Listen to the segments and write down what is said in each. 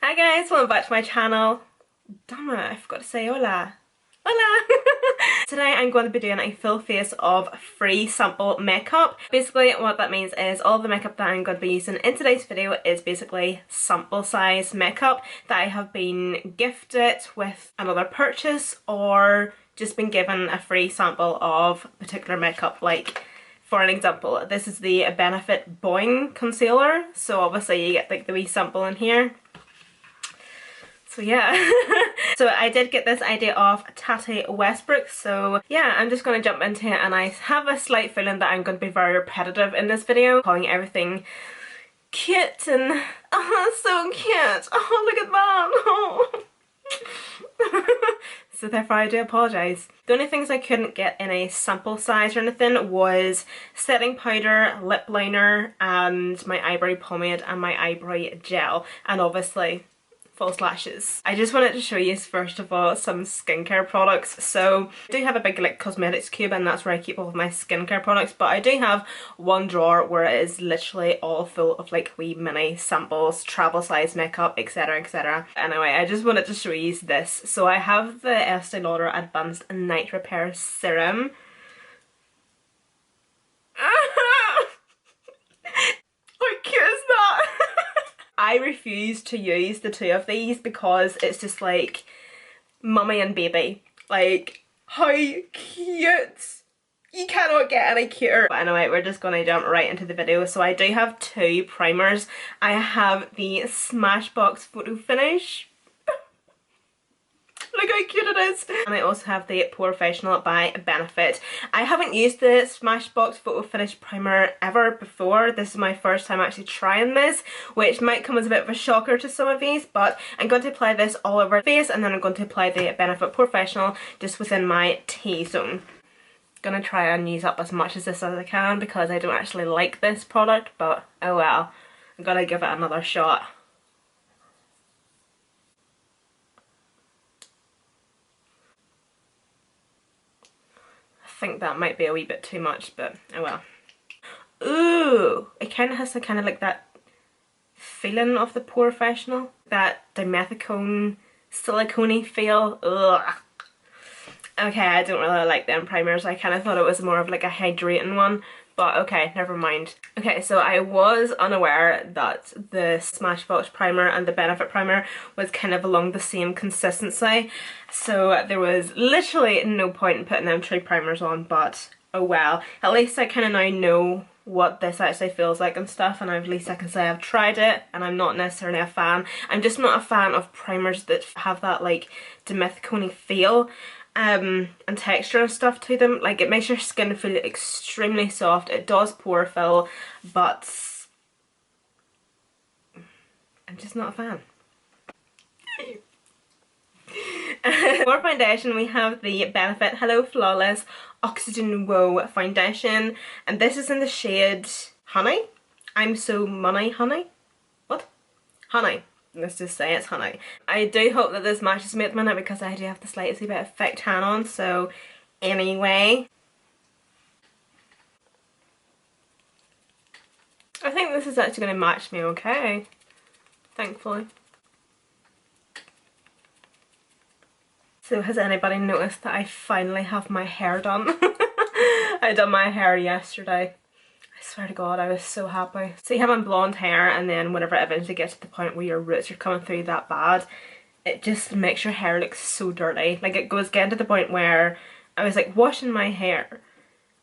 Hi guys, welcome back to my channel. Damn it, I forgot to say hola. Hola! Today I'm going to be doing a full face of free sample makeup. Basically what that means is all the makeup that I'm going to be using in today's video is basically sample size makeup that I have been gifted with another purchase or just been given a free sample of particular makeup. Like, for an example, this is the Benefit Boing Concealer, so obviously you get like the wee sample in here. So yeah, so I did get this idea off Tati Westbrook, so yeah, I'm just going to jump into it, and I have a slight feeling that I'm going to be very repetitive in this video, calling everything cute and oh, so cute, oh look at that, oh. So therefore I do apologise. The only things I couldn't get in a sample size or anything was setting powder, lip liner, and my eyebrow pomade and my eyebrow gel, and obviously false lashes. I just wanted to show you first of all some skincare products. So I do have a big like cosmetics cube, and that's where I keep all of my skincare products, but I do have one drawer where it is literally all full of like wee mini samples, travel size makeup, etc, etc. Anyway, I just wanted to show you this. So I have the Estee Lauder Advanced Night Repair Serum. How cute is that? I refuse to use the two of these because it's just like mummy and baby. Like, how cute! You cannot get any cuter. But anyway, we're just gonna jump right into the video. So I do have two primers. I have the Smashbox Photo Finish. Look how cute it is! And I also have the Porefessional by Benefit. I haven't used the Smashbox Photo Finish Primer ever before. This is my first time actually trying this, which might come as a bit of a shocker to some of these, but I'm going to apply this all over the face, and then I'm going to apply the Benefit Porefessional just within my T-zone. Gonna try and use up as much of this as I can because I don't actually like this product, but oh well. I'm gonna give it another shot. I think that might be a wee bit too much, but oh well. Ooh, it kind of has the kind of like that feeling of the Porefessional, that dimethicone silicone-y feel. Ugh. Okay, I don't really like them primers. I kind of thought it was more of like a hydrating one, but okay, never mind. Okay, so I was unaware that the Smashbox Primer and the Benefit Primer was kind of along the same consistency, so there was literally no point in putting them two primers on, but oh well. At least I kind of now know what this actually feels like and stuff, and at least I can say I've tried it, and I'm not necessarily a fan. I'm just not a fan of primers that have that like dimethicone feel. And texture and stuff to them. Like, it makes your skin feel extremely soft. It does pore fill, but I'm just not a fan. For foundation, we have the Benefit Hello Flawless Oxygen Wow Foundation, and this is in the shade Honey. I'm so money honey. What? Honey. Let's just say it's honey. I do hope that this matches me at the minute because I do have the slightest bit of thick tan on, so anyway. I think this is actually going to match me okay, thankfully. So has anybody noticed that I finally have my hair done? I done my hair yesterday. I swear to God, I was so happy. So having blonde hair, and then whenever it eventually gets to the point where your roots are coming through that bad, it just makes your hair look so dirty. Like, it goes getting to the point where I was like washing my hair,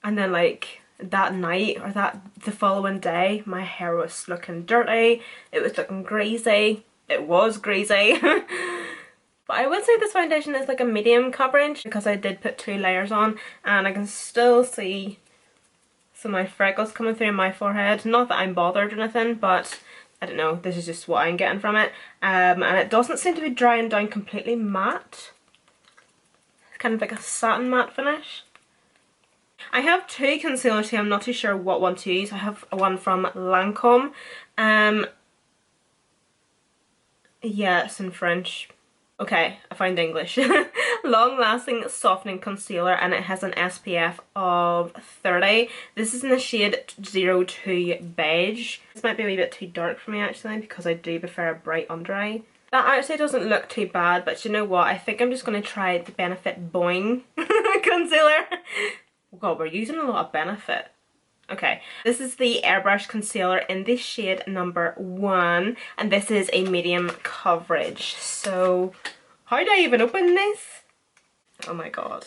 and then like that night or the following day, my hair was looking dirty, it was looking greasy, it was greasy. But I would say this foundation is like a medium coverage because I did put two layers on, and I can still see some of my freckles coming through my forehead. Not that I'm bothered or anything, but I don't know, this is just what I'm getting from it. And it doesn't seem to be drying down completely matte. It's kind of like a satin matte finish. I have two concealers here, I'm not too sure what one to use. I have one from Lancome. Yeah, it's in French. Okay, I found English. Long lasting softening concealer, and it has an SPF of 30. This is in the shade 02 Beige. This might be a wee bit too dark for me actually, because I do prefer a bright under eye. That actually doesn't look too bad, but you know what? I think I'm just going to try the Benefit Boing concealer. Oh god, we're using a lot of Benefit. Okay, this is the Airbrush Concealer in the shade number 1, and this is a medium coverage. So, how do I even open this? Oh my god.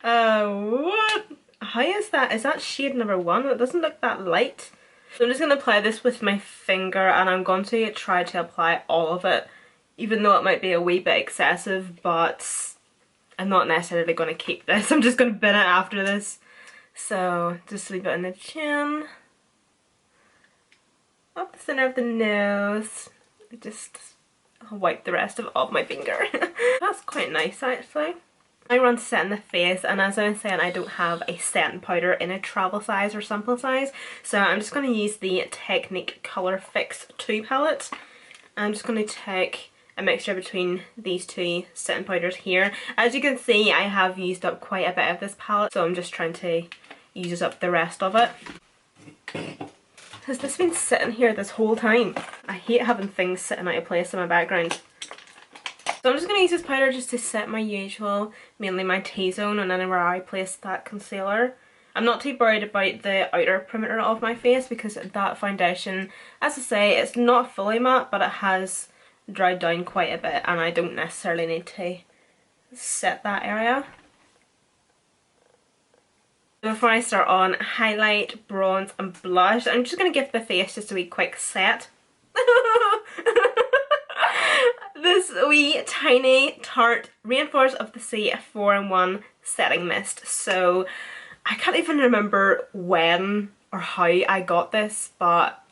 What? How is that? Is that shade number 1? It doesn't look that light. So I'm just going to apply this with my finger, and I'm going to try to apply all of it, even though it might be a wee bit excessive, but I'm not necessarily going to keep this. I'm just going to bin it after this. So just leave it in the chin, up the center of the nose, just wipe the rest of it off my finger. That's quite nice actually. I'm going to set in the face, and as I was saying, I don't have a setting powder in a travel size or sample size, so I'm just going to use the Technique Colour Fix 2 palette. I'm just going to take a mixture between these two setting powders here. As you can see, I have used up quite a bit of this palette, so I'm just trying to use up the rest of it. Has this been sitting here this whole time? I hate having things sitting out of place in my background. So I'm just going to use this powder just to set my usual, mainly my T-zone, and anywhere I place that concealer. I'm not too worried about the outer perimeter of my face because that foundation, as I say, it's not fully matte, but it has dried down quite a bit, and I don't necessarily need to set that area. Before I start on highlight, bronze and blush, I'm just going to give the face just a wee quick set. This wee tiny Tarte Rainforest of the Sea 4-in-1 setting mist. So I can't even remember when or how I got this, but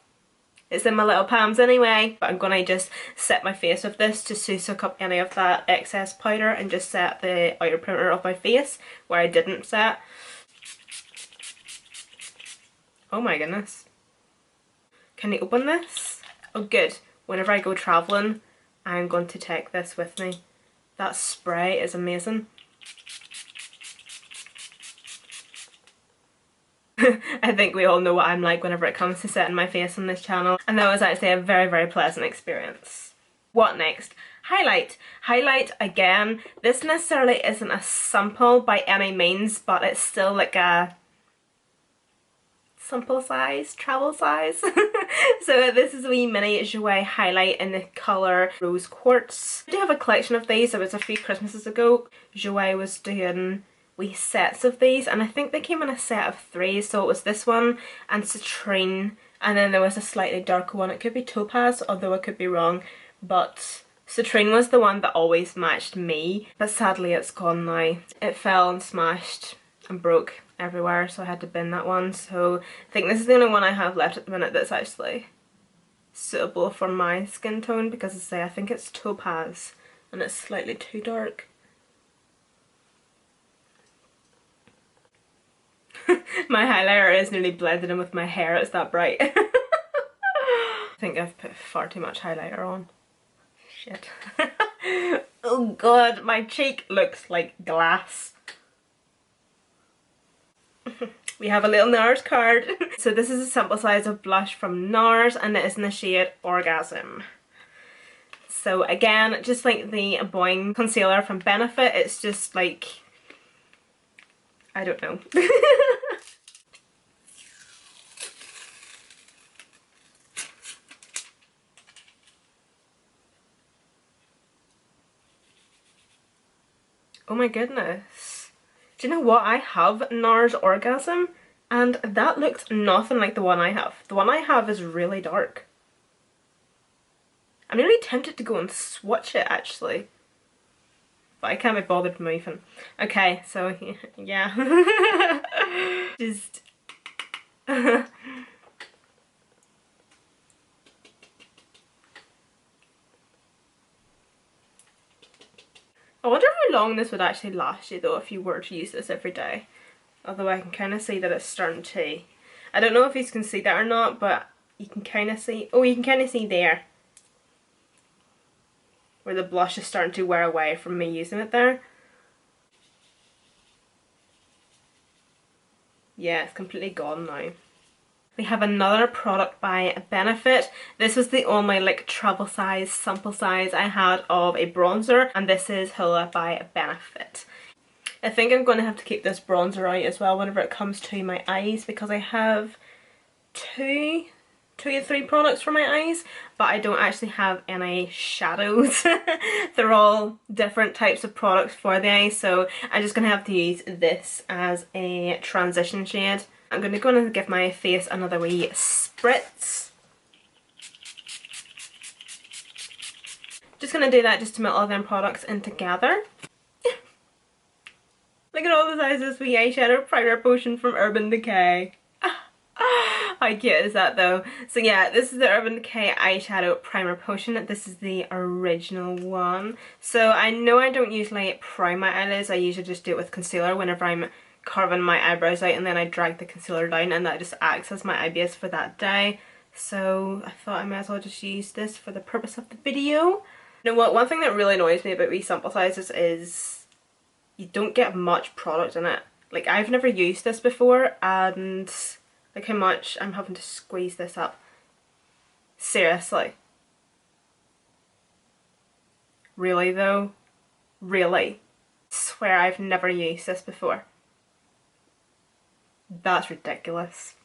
it's in my little palms anyway. But I'm going to just set my face with this just to soak up any of that excess powder and just set the outer perimeter of my face where I didn't set. Oh my goodness. Can you open this? Oh good. Whenever I go travelling, I'm going to take this with me. That spray is amazing. I think we all know what I'm like whenever it comes to setting my face on this channel, and that was actually a very, very pleasant experience. What next? Highlight. Highlight again. This necessarily isn't a sample by any means, but it's still like a sample size, travel size. So this is a wee mini Jouer highlight in the colour Rose Quartz. I do have a collection of these. It was a few Christmases ago. Jouer was doing wee sets of these, and I think they came in a set of 3, so it was this one and Citrine, and then there was a slightly darker one. It could be Topaz, although I could be wrong, but Citrine was the one that always matched me, but sadly it's gone now. It fell and smashed and broke everywhere, so I had to bin that one. So I think this is the only one I have left at the minute that's actually suitable for my skin tone, because as I say, I think it's Topaz and it's slightly too dark. My highlighter is nearly blended in with my hair, it's that bright. I think I've put far too much highlighter on. Shit. Oh god, my cheek looks like glass. We have a little Nars card. So this is a sample size of blush from Nars, and it is in the shade Orgasm. So again, just like the Boing concealer from Benefit, it's just like, I don't know. Oh my goodness. Do you know what? I have Nars Orgasm, and that looks nothing like the one I have. The one I have is really dark. I'm really tempted to go and swatch it actually, but I can't be bothered moving. Okay, so yeah. Just I wonder how long this would actually last you though if you were to use this every day. Although I can kind of see that it's starting to, I don't know if you can see that or not, but you can kind of see, oh you can kind of see there where the blush is starting to wear away from me using it there. Yeah, it's completely gone now. We have another product by Benefit. This was the only like travel size, sample size I had of a bronzer, and this is Hoola by Benefit. I think I'm going to have to keep this bronzer out as well whenever it comes to my eyes, because I have two or three products for my eyes, but I don't actually have any shadows. They're all different types of products for the eyes, so I'm just going to have to use this as a transition shade. I'm going to go and give my face another wee spritz. Just going to do that just to melt all them products in together. Look at all the sizes wee eyeshadow primer potion from Urban Decay. How cute is that though? So yeah, this is the Urban Decay eyeshadow primer potion. This is the original one. So I know I don't usually prime my eyelids. I usually just do it with concealer whenever I'm carving my eyebrows out, and then I drag the concealer down, and that just acts as my eye base for that day. So I thought I might as well just use this for the purpose of the video. You know what, one thing that really annoys me about these sample sizes is you don't get much product in it. Like, I've never used this before, and look how much I'm having to squeeze this up. Seriously. Really though? Really? I swear I've never used this before. That's ridiculous.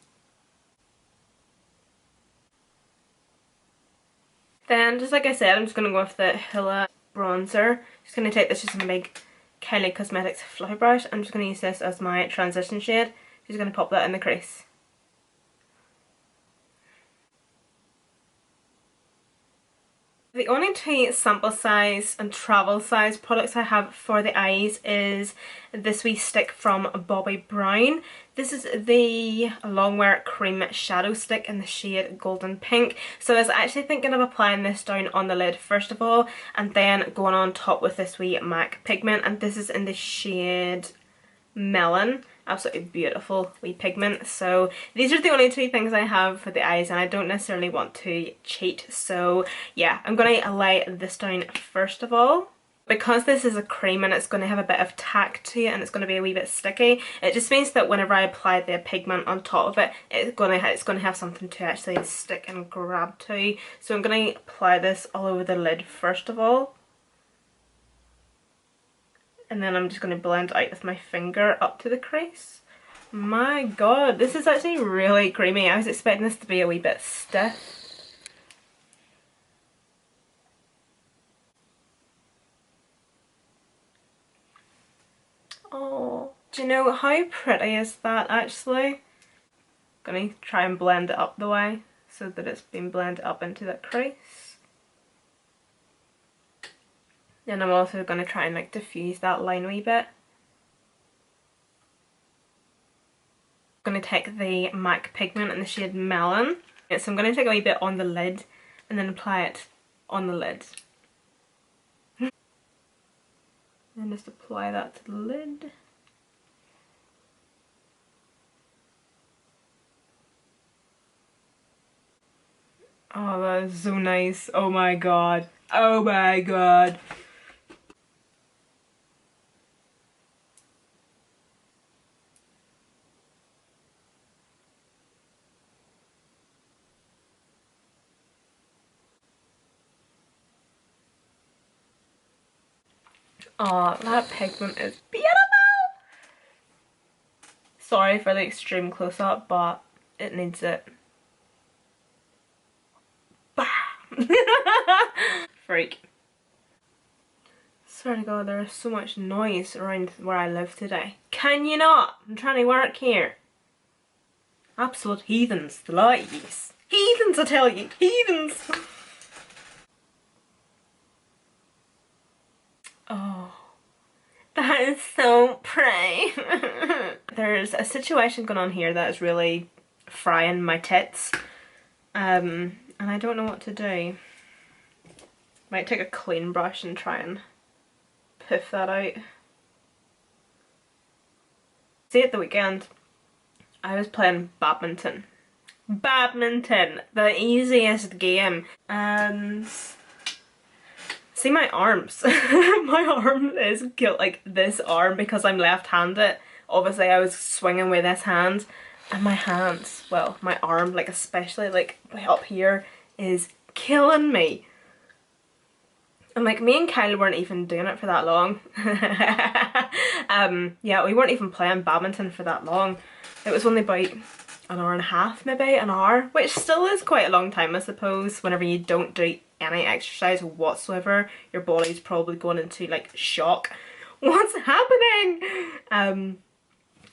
Then, just like I said, I'm just going to go with the Hoola bronzer. Just going to take this just in a big Kylie Cosmetics fluffy brush. I'm just going to use this as my transition shade. Just going to pop that in the crease. The only two sample size and travel size products I have for the eyes is this wee stick from Bobbi Brown. This is the Longwear Cream Shadow Stick in the shade Golden Pink. So I was actually thinking of applying this down on the lid first of all, and then going on top with this wee MAC pigment, and this is in the shade Melon. Absolutely beautiful wee pigment. So these are the only two things I have for the eyes, and I don't necessarily want to cheat, so yeah, I'm going to lay this down first of all. Because this is a cream and it's going to have a bit of tack to it and it's going to be a wee bit sticky, it just means that whenever I apply the pigment on top of it, it's going to have something to actually stick and grab to. So I'm going to apply this all over the lid first of all. And then I'm just going to blend out with my finger up to the crease. My god, this is actually really creamy. I was expecting this to be a wee bit stiff. Oh, do you know how pretty is that actually? Gonna try and blend it up the way so that it's been blended up into that crease. Then I'm also going to try and like diffuse that line a wee bit. I'm going to take the MAC pigment in the shade Melon. So I'm going to take a wee bit on the lid and then apply it on the lid. And just apply that to the lid. Oh, that is so nice. Oh my god. Oh my god. Oh, that pigment is beautiful! Sorry for the extreme close-up, but it needs it. Freak. Swear to god, there is so much noise around where I live today. Can you not? I'm trying to work here. Absolute heathens, the ladies. Heathens, I tell you, heathens! Oh, that is so pretty. There's a situation going on here that is really frying my tits. And I don't know what to do. Might take a clean brush and try and puff that out. See, at the weekend, I was playing badminton. Badminton! The easiest game. And See my arms. My arm is like this arm because I'm left-handed. Obviously I was swinging with this hand, and my hands, well, my arm, like especially like way up here, is killing me. And like me and Kyle weren't even doing it for that long. Yeah, we weren't even playing badminton for that long. It was only about an hour and a half, maybe an hour, which still is quite a long time, I suppose. Whenever you don't do any exercise whatsoever, your body's probably going into like shock. What's happening?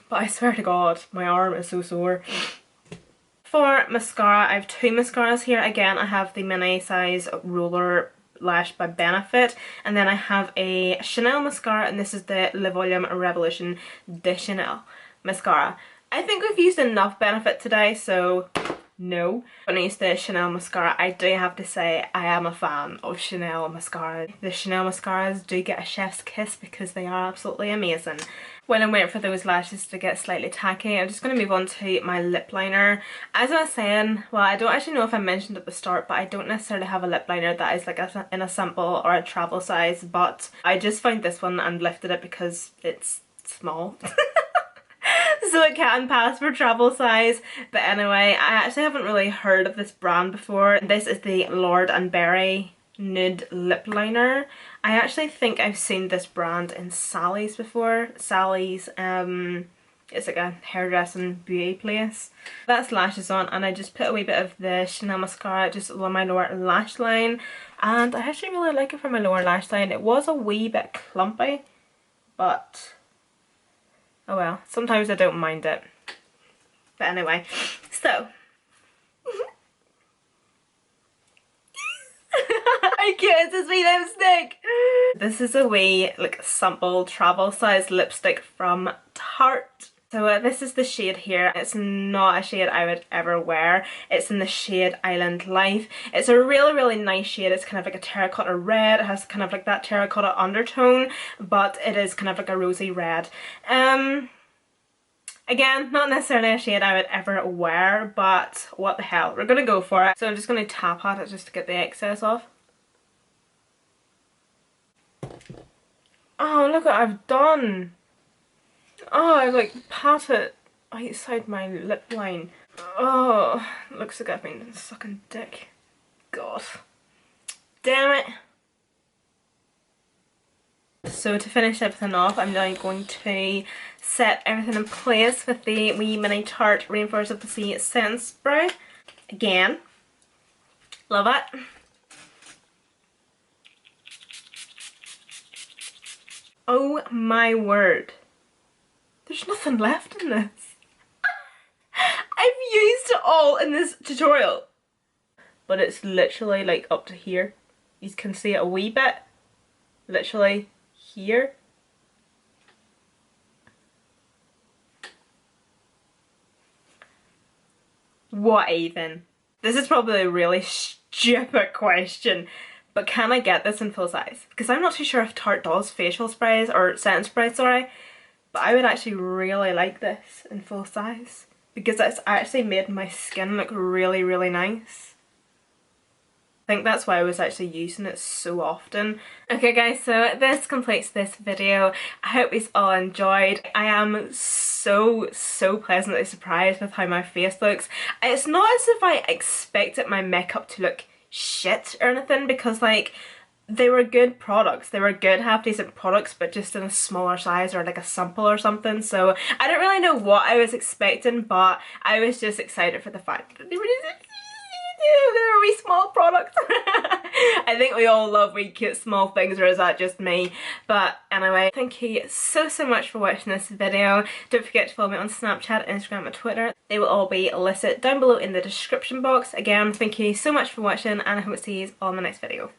But I swear to God, my arm is so sore. For mascara, I have two mascaras here. Again, I have the mini size roller lash by Benefit, and then I have a Chanel mascara, and this is the Le Volume Revolution de Chanel mascara. I think we've used enough Benefit today, so no. When I use the Chanel mascara, I do have to say I am a fan of Chanel mascara. The Chanel mascaras do get a chef's kiss because they are absolutely amazing. When I'm waiting for those lashes to get slightly tacky, I'm just going to move on to my lip liner. As I was saying, well, I don't actually know if I mentioned at the start, but I don't necessarily have a lip liner that is like in a sample or a travel size, but I just found this one and lifted it because it's small. So it can pass for travel size. But anyway, I actually haven't really heard of this brand before. This is the Lord & Berry Nude Lip Liner. I actually think I've seen this brand in Sally's before. Sally's, it's like a hairdressing beauty place. That's lashes on, and I just put a wee bit of the Chanel mascara just along my lower lash line. And I actually really like it for my lower lash line. It was a wee bit clumpy, but oh well, sometimes I don't mind it. But anyway, so I guess it's my lipstick. This is a wee like sample travel size lipstick from Tarte. So this is the shade here. It's not a shade I would ever wear. It's in the shade Island Life. It's a really nice shade. It's kind of like a terracotta red. It has kind of like that terracotta undertone, but it is kind of like a rosy red. Again, not necessarily a shade I would ever wear, but what the hell, we're gonna go for it. So I'm just gonna tap at it just to get the excess off. Oh, look what I've done. Oh, I like pat it outside my lip line. Oh, looks like I've been sucking dick. God. Damn it. So to finish everything off, I'm now going to set everything in place with the wee mini Tarte Rainforest of the Sea Scent Spray. Again, love it. Oh my word. There's nothing left in this. I've used it all in this tutorial. But it's literally like up to here. You can see it a wee bit. Literally here. What even? This is probably a really stupid question, but can I get this in full size? Because I'm not too sure if Tarte does facial sprays or setting sprays, sorry, but I would actually really like this in full size because it's actually made my skin look really nice. I think that's why I was actually using it so often. Okay guys, so this completes this video. I hope you all enjoyed. I am so pleasantly surprised with how my face looks. It's not as if I expected my makeup to look shit or anything, because like they were good products. They were good, half decent products, but just in a smaller size or like a sample or something. So I don't really know what I was expecting, but I was just excited for the fact that they were wee small products. I think we all love wee cute small things, or is that just me? But anyway, thank you so much for watching this video. Don't forget to follow me on Snapchat, Instagram and Twitter. They will all be listed down below in the description box. Again, thank you so much for watching, and I hope to see you all in the next video.